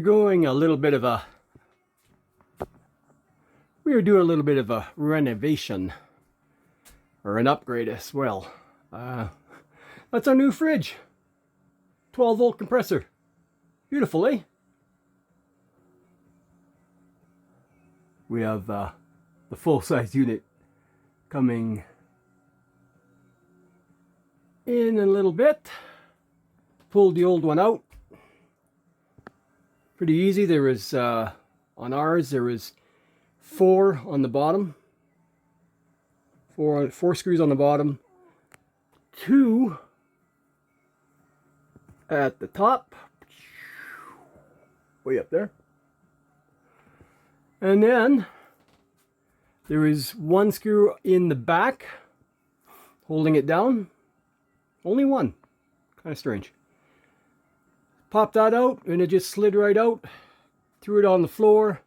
Going a little bit of a, we are doing a little bit of a renovation or an upgrade as well. That's our new fridge, 12-volt compressor. Beautiful, eh? We have the full-size unit coming in a little bit. Pulled the old one out. Pretty easy. There was on ours there was 4 on the bottom, four screws on the bottom, 2 at the top, way up there, and then there is 1 screw in the back holding it down. Only 1. Kind of strange. Popped that out and it just slid right out, threw it on the floor,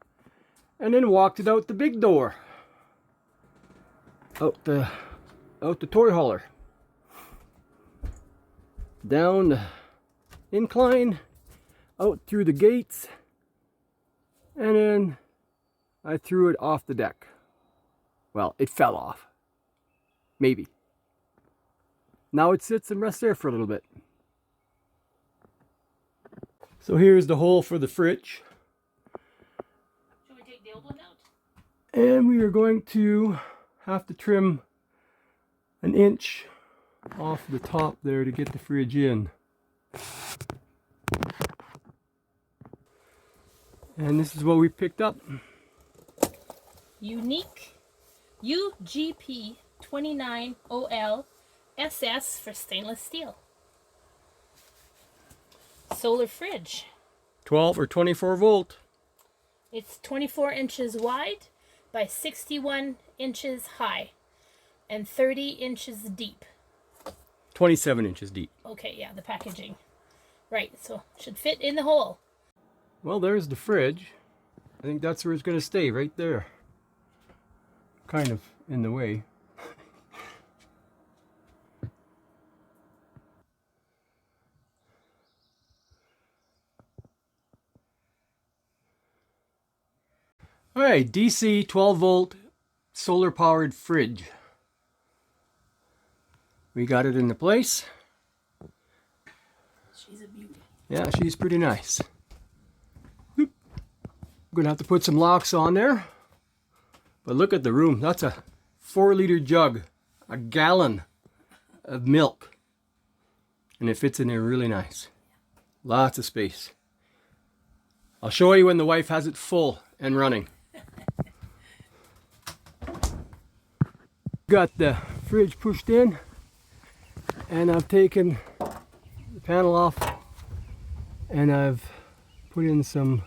and then walked it out the big door, out the toy hauler, down the incline, out through the gates, and then I threw it off the deck. Well, it fell off, maybe. Now it sits and rests there for a little bit. So here's the hole for the fridge. Should we take the old one out? And we are going to have to trim 1 inch off the top there to get the fridge in. And this is what we picked up. Unique UGP 29OL SS for stainless steel. Solar fridge. 12 or 24 volt. It's 24 inches wide by 61 inches high and 30 inches deep. 27 inches deep. Okay, yeah, the packaging. Right, so should fit in the hole. Well, there's the fridge. I think that's where it's going to stay, right there. Kind of in the way. Alright, DC 12 volt solar powered fridge. We got it into place. She's a beauty. Yeah, she's pretty nice. Oop. I'm gonna have to put some locks on there. But look at the room. That's a 4-liter jug, a gallon of milk. And it fits in there really nice. Lots of space. I'll show you when the wife has it full and running. Got the fridge pushed in, and I've taken the panel off, and I've put in some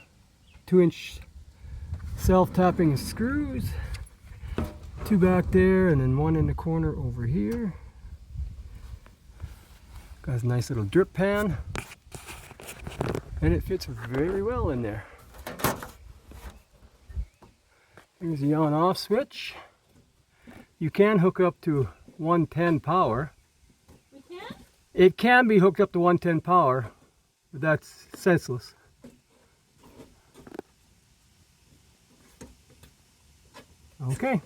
2-inch self-tapping screws, 2 back there and then 1 in the corner over here. Got a nice little drip pan, and it fits very well in there. Here's the on-off switch. You can hook up to 110 power. We can? It can be hooked up to 110 power, but that's senseless. Okay.